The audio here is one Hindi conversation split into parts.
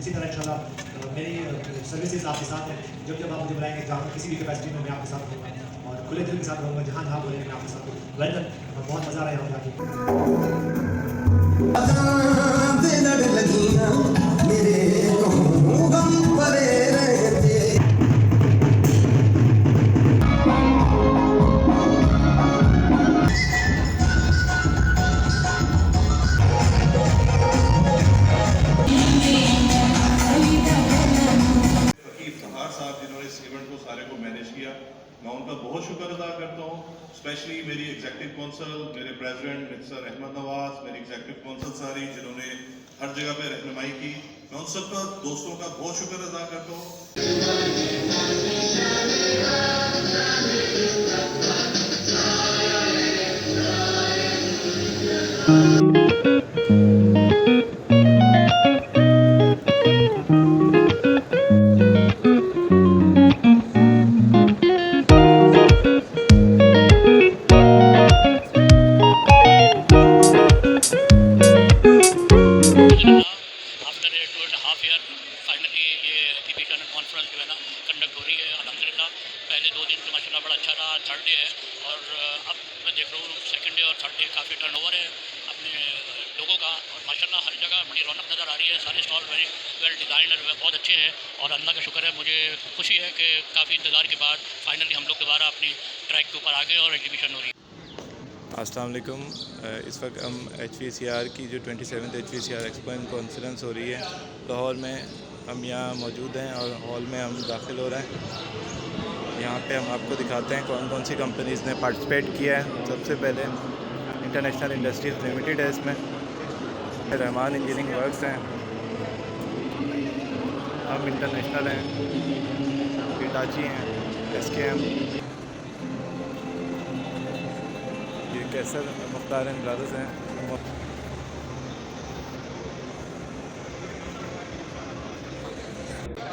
इसी तरह इंशाल्लाह मेरी सर्विसेज आपके साथ हैं। जब जब आप मुझे बुलाएंगे, जहाँ किसी भी कैपेसिटी में मैं आपके साथ रहूँगा और खुले दिल के साथ रहूँगा। जहाँ जहाँ बोलेंगे मैं आपके साथ हूँ। वेलकम, बहुत मज़ा आ रहा है यहाँ पे आके। साहब जिन्होंने इस इवेंट को सारे को मैनेज किया, मैं उनका बहुत शुक्र अदा करता हूँ। स्पेशली मेरी एग्जीक्यूटिव काउंसिल, मेरे प्रेसिडेंट मिस्टर अहमद नवाज, मेरी एग्जीक्यूटिव काउंसिल सारी जिन्होंने हर जगह पे रहनुमाई की, मैं उन सबका दोस्तों का बहुत शुक्र अदा करता हूँ। आफ्टर 2.5 ईयर फाइनली ये एग्जीबिशन कॉन्फ्रेंस जो है ना कंडक्ट हो रही है अल्हम्दुलिल्लाह। पहले 2 दिन तो माशाल्लाह बड़ा अच्छा रहा, थर्ड डे है और अब मैं देख रहा हूँ सेकंड डे और थर्ड डे काफ़ी टर्नओवर है अपने लोगों का और माशाल्लाह हर जगह बड़ी रौनक नज़र आ रही है। सारे स्टॉल वेरी वेल डिज़ाइन और बहुत अच्छे हैं और अल्लाह का शुक्र है, मुझे खुशी है कि काफ़ी इंतज़ार के बाद फाइनली हम लोग दोबारा अपनी ट्रैक के ऊपर आ गए और एग्जीबिशन हो रही है। अस्सलाम वालेकुम। इस वक्त हम HVCR की जो 27th HVCR expo and conference हो रही है लाहौर में, हम यहाँ मौजूद हैं और हॉल में हम दाखिल हो रहे हैं। यहाँ पे हम आपको दिखाते हैं कौन कौन सी कंपनीज़ ने पार्टिसिपेट किया है। सबसे पहले इंटरनेशनल इंडस्ट्रीज़ लिमिटेड है, इसमें रहमान इंजीनियरिंग वर्क्स हैं, हम इंटरनेशनल हैं, हिटाची हैं, SKM, Qaiser Mukhtar and brothers हैं,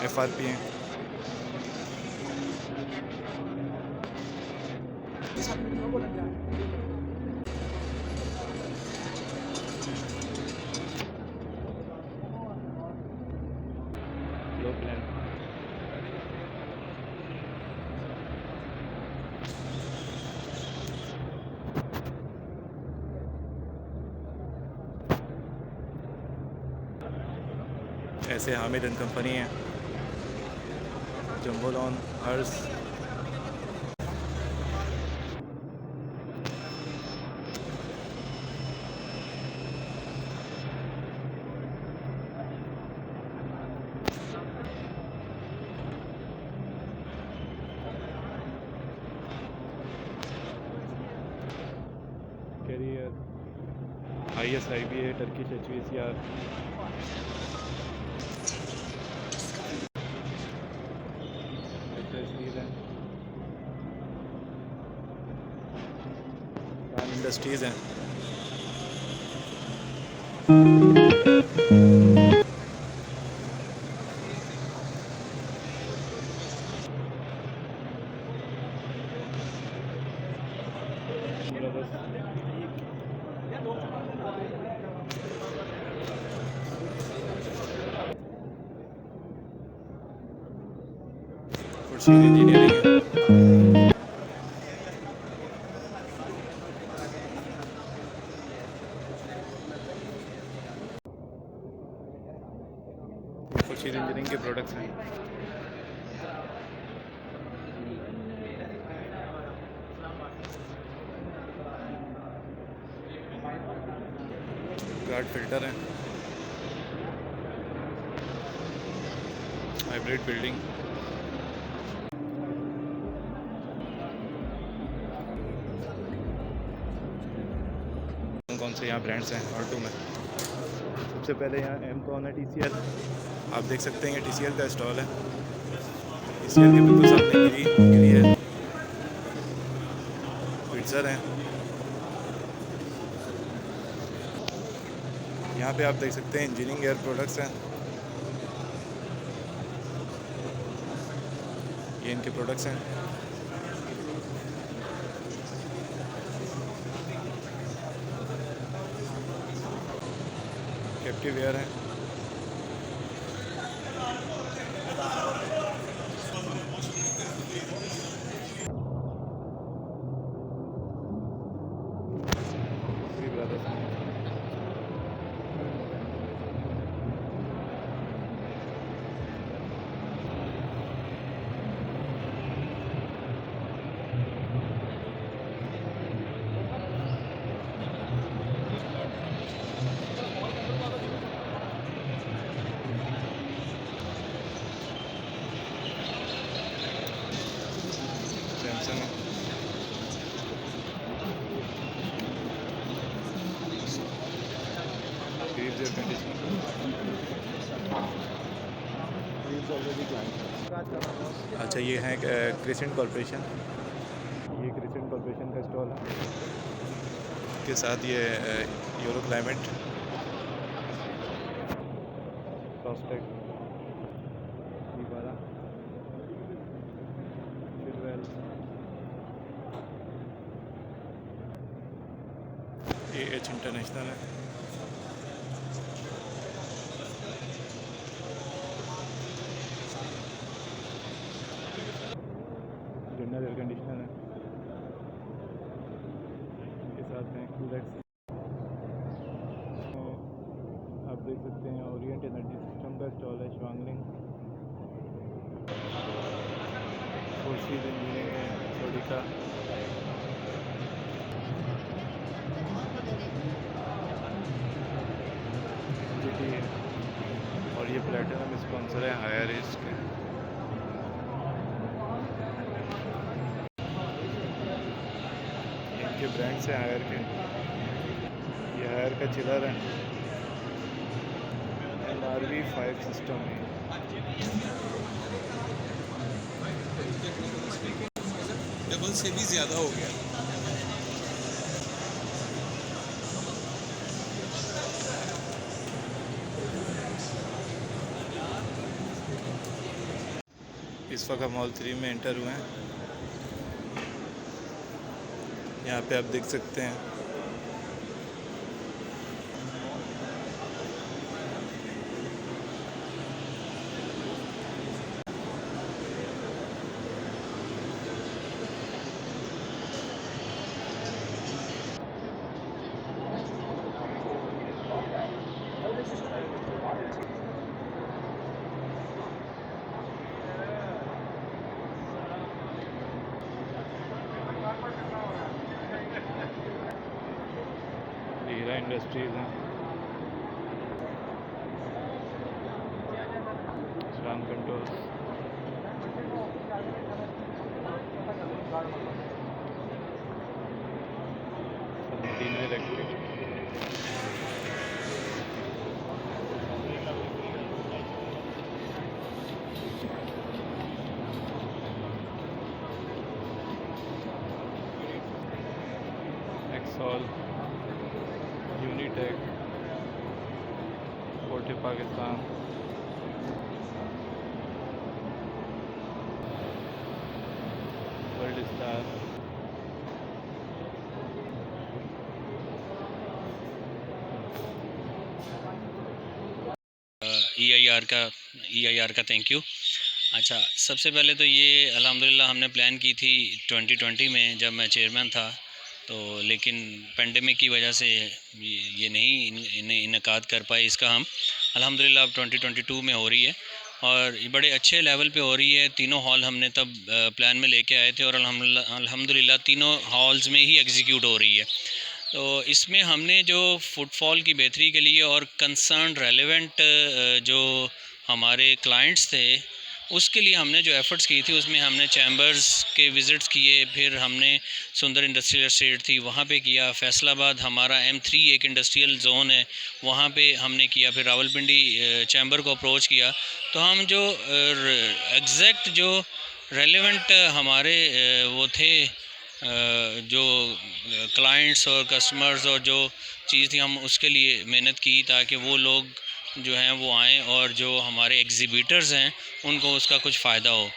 FRP हैं। लो प्लान ऐसे हामिद एंड कंपनी है, जम्बो लॉन, हर्स, कैरियर, ISIB है, टर्किश HVCR, इंडस्ट्रीज़ हैं। खुर्शीद इंजीनियरिंग है। खुर्शीद इंजीनियरिंग के प्रोडक्ट्स हैं। गार्ड फिल्टर हैं, हाइब्रिड बिल्डिंग, कौन से यहाँ ब्रांड्स हैं ऑल्टो में। सबसे पहले यहाँ M-Con है, TCL, आप देख सकते हैं ये TCL का स्टॉल है। TCL के बिल्कुल सामने गिरी है, फिट्जर हैं। यहाँ पे आप देख सकते हैं इंजीनियरिंग एयर प्रोडक्ट्स हैं, ये इनके प्रोडक्ट्स हैं। कैप्टिव एयर है, इज़ ऑलरेडी क्लाइंट। अच्छा, ये है क्रिसेंट कॉर्पोरेशन, ये क्रिसेंट कॉर्पोरेशन का स्टॉल है, के साथ ये यूरो क्लाइमेट, प्रॉस्पेक्ट, ये एच इंटरनेशनल है। जनरल एयर कंडीशनर है, इसके साथ में कूलर्स। आप देख सकते हैं ओरिएंट एनर्जी सिस्टम का स्टॉल है, श्वांगलिंग, फोर्सीज इंजीनियरिंग है, सोडिका, जीटी है, और ये प्लेटिनम स्पॉन्सर है हायर रिस्क के। इनके ब्रांड से हायर के, ये हायर का चिलर है, NRV5 सिस्टम है। डबल से भी ज़्यादा हो गया। इस वक्त हम मॉल 3 में एंटर हुए हैं। यहाँ पे आप देख सकते हैं हीरा इंडस्ट्रीज़ हैं, Shyam controls, Salamdina electric, Exol, Unitech, Forte Pakistan, world star, EIR का थैंक यू। अच्छा, सबसे पहले तो ये अल्हम्दुलिल्लाह हमने प्लान की थी 2020 में जब मैं चेयरमैन था, तो लेकिन पेंडेमिक की वजह से ये नहीं इनकाद कर पाए। इसका हम अल्हम्दुलिल्लाह अब 2022 में हो रही है और ये बड़े अच्छे लेवल पे हो रही है। तीनों हॉल हमने तब प्लान में लेके आए थे और अल्हम्दुलिल्लाह तीनों हॉल्स में ही एग्जीक्यूट हो रही है। तो इसमें हमने जो फुटफॉल की बेहतरी के लिए और कंसर्न रेलेवेंट जो हमारे क्लाइंट्स थे उसके लिए हमने जो एफ़र्ट्स की थी उसमें हमने चैम्बर्स के विज़िट्स किए, फिर हमने सुंदर इंडस्ट्रियल एस्टेट थी वहाँ पे किया, फैसलाबाद हमारा M3 एक इंडस्ट्रियल जोन है वहाँ पे हमने किया, फिर रावलपिंडी चैम्बर को अप्रोच किया। तो हम जो एग्जैक्ट जो रेलेवेंट हमारे वो थे जो क्लाइंट्स और कस्टमर्स और जो चीज़ थी हम उसके लिए मेहनत की ताकि वो लोग जो हैं वो आएँ और जो हमारे एग्ज़िबिटर्स हैं उनको उसका कुछ फ़ायदा हो।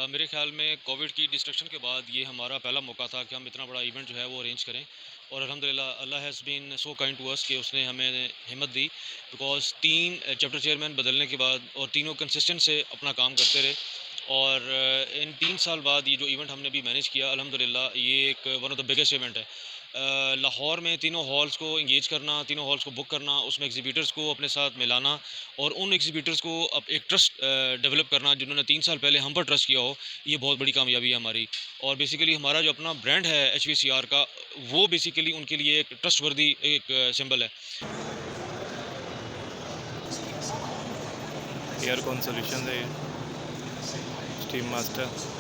मेरे ख्याल में कोविड की डिस्ट्रक्शन के बाद ये हमारा पहला मौका था कि हम इतना बड़ा इवेंट जो है वो अरेंज करें और अल्हम्दुलिल्लाह Allah has been so kind to us कि उसने हमें हिम्मत दी। बिकॉज 3 चैप्टर चेयरमैन बदलने के बाद और तीनों कंसिस्टेंट से अपना काम करते रहे और इन 3 साल बाद ये जो इवेंट हमने भी मैनेज किया अल्हम्दुलिल्लाह ये एक one of the biggest event है। लाहौर में तीनों हॉल्स को इंगेज करना, तीनों हॉल्स को बुक करना, उसमें एग्जीबिटर्स को अपने साथ मिलाना और उन एग्जीबिटर्स को अब एक ट्रस्ट डेवलप करना जिन्होंने 3 साल पहले हम पर ट्रस्ट किया हो, ये बहुत बड़ी कामयाबी है हमारी। और बेसिकली हमारा जो अपना ब्रांड है HVCR का, वो बेसिकली उनके लिए एक ट्रस्टवर्दी एक सिंबल है। एयर कॉन सोल्यूशन है steam master.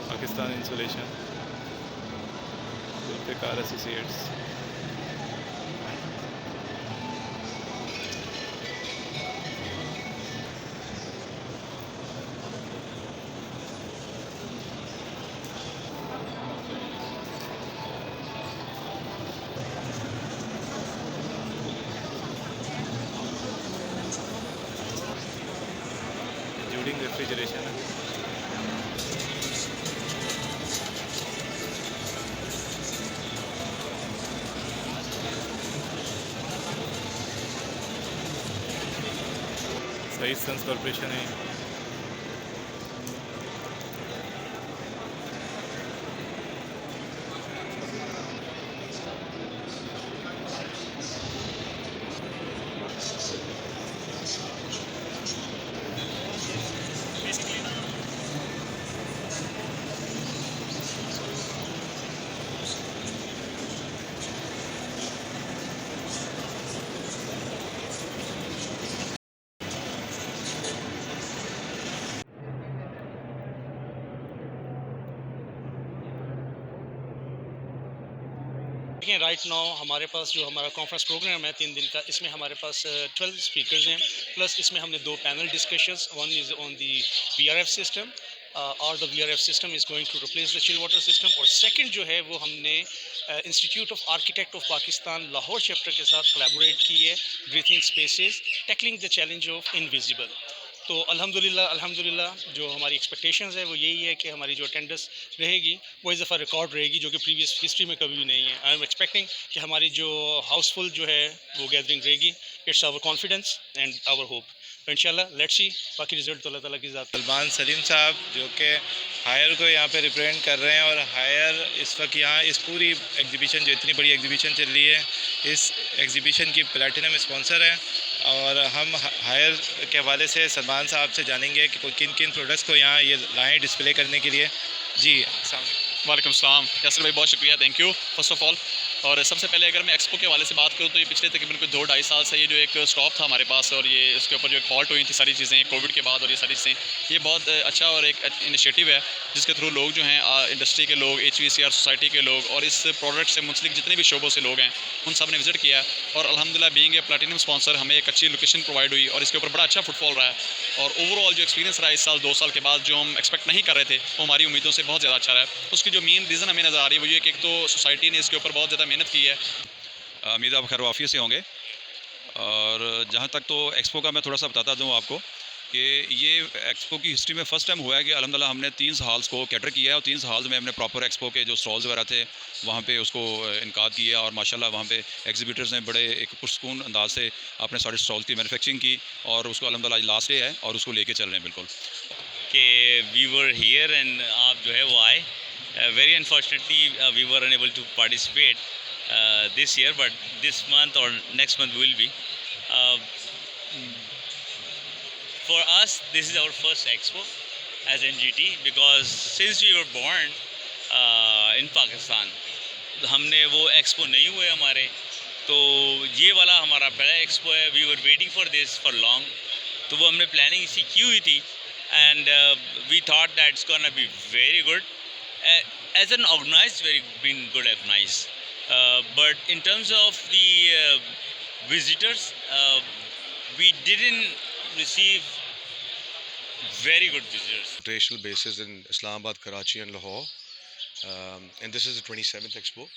Pakistan insulation, Zulfiqar associates. जूडिंग रेफ्रिजरेशन है। सही सन्स कॉर्पोरेशन है। देखिए राइट नाउ हमारे पास जो हमारा कॉन्फ्रेंस प्रोग्राम है 3 दिन का, इसमें हमारे पास 12 स्पीकर्स हैं, प्लस इसमें हमने 2 panel discussions, one is on the VRF system और the VRF system is going to replace the chill water system, और सेकंड जो है वो हमने institute of architect of Pakistan Lahore chapter के साथ कोलैबोरेट की है, breathing spaces tackling the challenge of invisible. तो अल्हम्दुलिल्लाह जो हमारी एक्सपेक्टेशंस है वो यही है कि हमारी जो अटेंडेंस रहेगी वो इस दफ़ा रिकॉर्ड रहेगी, जो कि प्रीवियस हिस्ट्री में कभी भी नहीं है। आई एम एक्सपेक्टिंग कि हमारी जो हाउसफुल जो है वो गैदरिंग रहेगी। It's our confidence and our hope. तो इंशाल्लाह लेट्स सी, बाकी रिजल्ट तो अल्लाह ताला की ज़ात। सलमान सलीम साहब जो कि हायर को यहाँ पे रिप्रेजेंट कर रहे हैं, और हायर इस वक्त यहाँ इस पूरी एग्जीबिशन, जो इतनी बड़ी एग्जीबिशन चल रही है, इस एग्जीबिशन की प्लैटिनम स्पॉन्सर है। और हम हायर के हवाले से सलमान साहब से जानेंगे कि किन किन प्रोडक्ट्स को यहाँ ये लाएँ डिस्प्ले करने के लिए। जी वालेकुम सलाम यासिर भाई, बहुत शुक्रिया, thank you first of all. और सबसे पहले अगर मैं एक्सपो के हवाले से बात करूँ तो ये पिछले तकरीबन कोई 2-2.5 साल से ये जो एक स्टॉप था हमारे पास, और ये इसके ऊपर जो एक हॉल्ट हुई थी सारी चीज़ें कोविड के बाद, और ये सारी चीज़ें, ये बहुत अच्छा और एक इनिशिएटिव है जिसके थ्रू लोग जो हैं इंडस्ट्री के लोग, HVCR सोसाइटी के लोग और इस प्रोडक्ट से मुंसलिक जितने भी शोबों से लोग हैं उन सब ने विजिट किया, और अल्हम्दुलिल्लाह बीइंग ए प्लैटिनम स्पॉन्सर हमें एक अच्छी लोकेशन प्रोवाइड हुई और इसके ऊपर बड़ा अच्छा फुटफॉल रहा है। और ओवरऑल जो एक्सपीरियंस रहा इस साल 2 साल के बाद, जो हम एक्सपेक्ट नहीं कर रहे थे वो हमारी उम्मीदों से बहुत ज़्यादा अच्छा रहा है। उसकी जो मेन रीज़न हमें नज़र आ रही है वो ये कि एक तो सोसाइटी ने इसके ऊपर बहुत ज़्यादा मेहनत की है। उम्मीद आप खैर वाफ़ियत से होंगे। और जहाँ तक तो एक्सपो का मैं थोड़ा सा बताता दूँ आपको कि ये एक्सपो की हिस्ट्री में फ़र्स्ट टाइम हुआ है कि अल्हम्दुलिल्लाह हमने 3 हॉल्स को कैटर किया है, और 3 हॉल्स में हमने प्रॉपर एक्सपो के जो स्टॉल्स वगैरह थे वहाँ पे उसको इनकाद किया, और माशाल्लाह वहाँ पे एग्जीबिटर्स ने बड़े एक पुरसकून अंदाज से अपने सारे स्टॉल्स की मैन्युफैक्चरिंग की, और उसको अल्हम्दुलिल्लाह आज लास्ट डे है और उसको लेके चल रहे हैं बिल्कुल। कि वी वर हियर एंड आप जो है वो आए। Very unfortunately we were unable to participate this year, but this month or next month will be. For us, this is our first expo as NGT, because since we were born in Pakistan, हमने वो एक्सपो नहीं हुए हमारे, तो ये वाला हमारा पहला एक्सपो है। We were waiting for this for long, तो वो हमने प्लानिंग इसी की हुई थी, and we thought that it's gonna be very good as an organise, very been good organise. But in terms of the visitors, we didn't receive very good visitors. Rotational basis in Islamabad, Karachi and Lahore, and this is the 27th expo.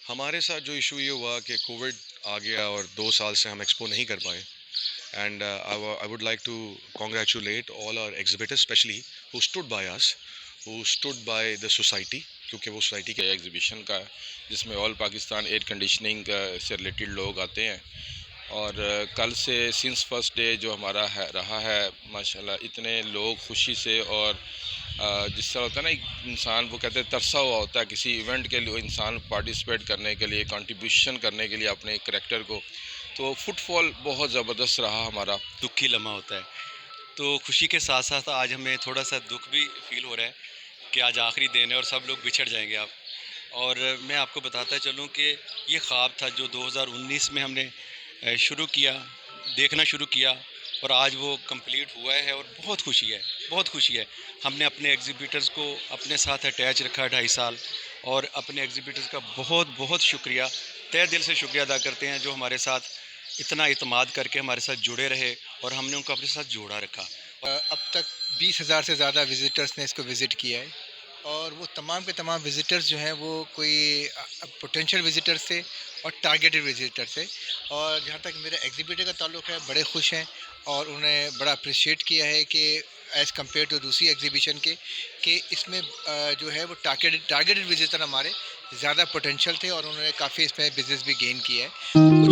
हमारे साथ जो इशू ये हुआ कि कोविड आ गया और 2 साल से हम एक्सपो नहीं कर पाए, and I would like to congratulate all our exhibitors, especially who stood by us, who stood by the society, क्योंकि वो सोसाइटी के एग्जीबिशन का जिसमें ऑल पाकिस्तान एयर कंडीशनिंग से रिलेटेड लोग आते हैं और कल से सिंस फर्स्ट डे जो हमारा रहा है माशाल्लाह इतने लोग खुशी से और जिस तरह होता है ना एक इंसान वो कहते हैं तरसा हुआ होता है किसी इवेंट के लिए इंसान पार्टिसिपेट करने के लिए कंट्रीब्यूशन करने के लिए अपने करैक्टर को, तो फुटफॉल बहुत ज़बरदस्त रहा हमारा। दुखी लम्हा होता है, तो खुशी के साथ साथ आज हमें थोड़ा सा दुख भी फील हो रहा है कि आज आखिरी दिन है और सब लोग बिछड़ जाएंगे आप। और मैं आपको बताता चलूँ कि ये ख्वाब था जो 2019 में हमने शुरू किया, देखना शुरू किया और आज वो कंप्लीट हुआ है और बहुत खुशी है, बहुत खुशी है। हमने अपने एग्ज़िबिटर्स को अपने साथ अटैच रखा 2.5 साल और अपने एग्ज़िबिटर्स का बहुत बहुत शुक्रिया, तहे दिल से शुक्रिया अदा करते हैं जो हमारे साथ इतना इत्मीनान करके हमारे साथ जुड़े रहे और हमने उनको अपने साथ जोड़ा रखा। अब तक 20,000 से ज़्यादा विज़िटर्स ने इसको विज़िट किया है और वो तमाम के तमाम विज़िटर्स जो हैं वो कोई पोटेंशियल विज़िटर्स थे और टारगेटेड विज़िटर्स थे। और जहाँ तक मेरे एग्ज़िबिटर का ताल्लुक़ है बड़े खुश हैं और उन्हें बड़ा अप्रिशिएट किया है कि एज़ कम्पेयर टू दूसरी एग्ज़िबिशन के कि इसमें जो है वो टारगेटेड विज़िटर हमारे ज़्यादा पोटेंशियल थे और उन्होंने काफ़ी इसमें बिज़नेस भी गेन किया है।